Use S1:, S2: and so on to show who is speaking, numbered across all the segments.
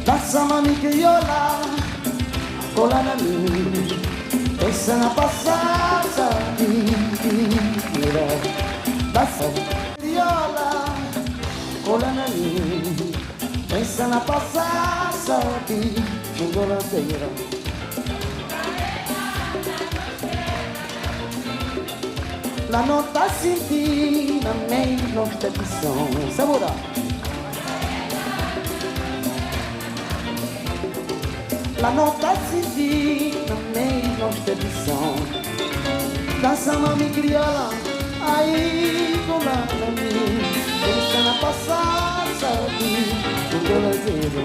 S1: Dança mami crioula, cola na mim, pensa na passada vida. Dança crioula, cola na mim, pensa na passada vida. La nota sentina meio nostra edição. Sabura. La nota sentina meio nostra edição. Dança mami crioula, aí cola na mim, pensa na passada do brasileiro.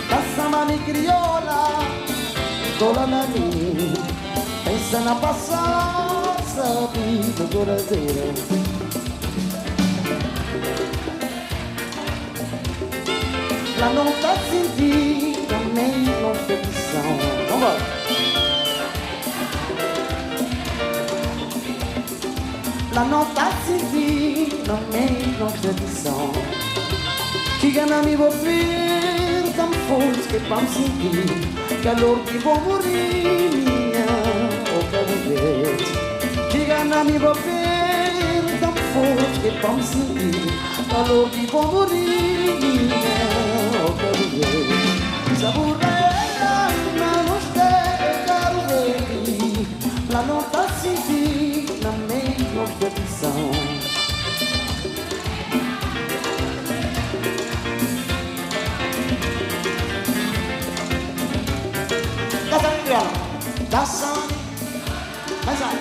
S1: Dança mami crioula, cola na mim, pensa na passada do brasileiro. La nota sentina meio nostra edição. Vamos. La nota sentina meio nostra edição. Que gana mi vou ver tão forte que vamos sentir calor que vou morrer minha ou quero ver. Que gana mi vou ver tão forte que vamos sentir calor que vou morrer minha ou quero ver. Saburrera na nostra quero ver. La nota sentina meio nostra edição. Dança, mas vai.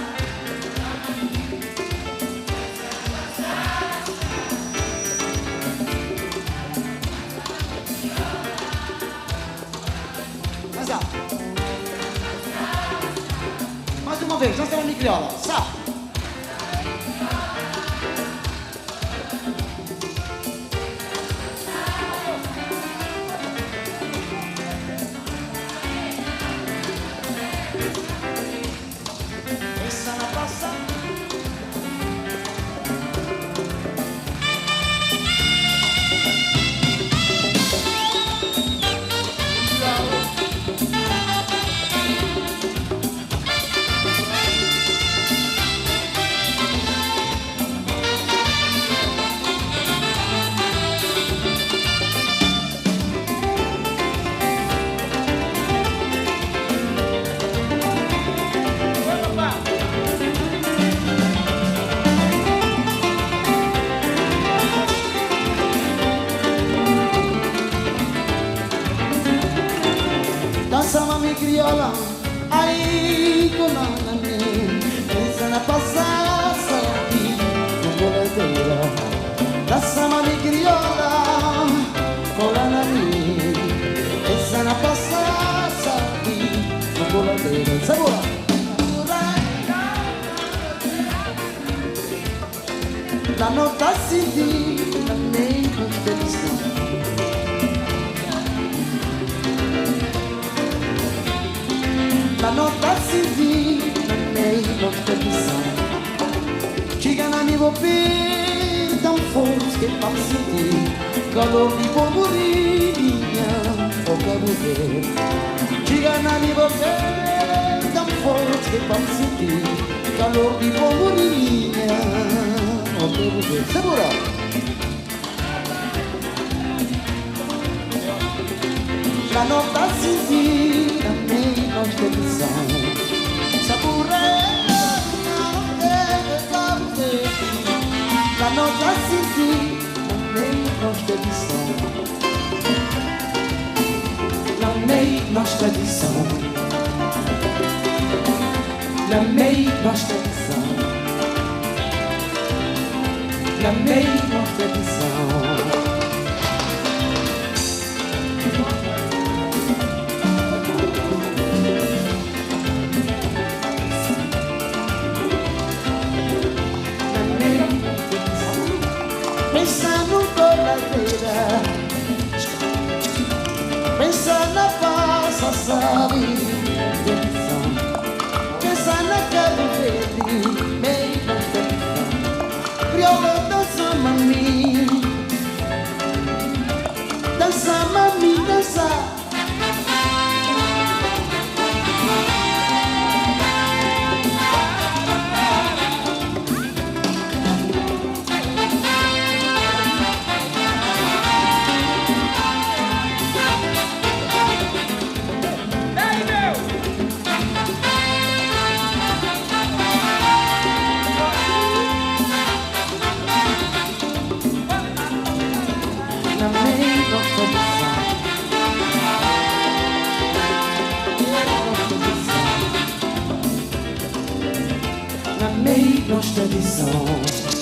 S1: Mas vai. Mais uma vez, dança na crioula. Sá. Dança mami crioula, aí cola na mim, pensa na passada do brasileiro. Dança mami crioula, cola na mim, pensa na passada do brasileiro. Segura. La nota sentina meio feliz. La nota sentina meio nostra edição. Que gana mi vou ver tão forte que vamos sentir calor de vou morrer minha ou quero ver. Que gana mi vou ver tão forte que vamos sentir calor de vou morrer minha ou quero ver. Segura. La nota sentina meio nostra edição. Saburrera não deve caber. La nota sentina meio nostra edição. La meio nostra edição. La meio nostra edição. La meio nostra edição. Pensa no coladeira, pensa na passa, sabe, pensa na cara verde, meio na terra. Crioula dança mami, dança mami, dança. Na meia nossa tradição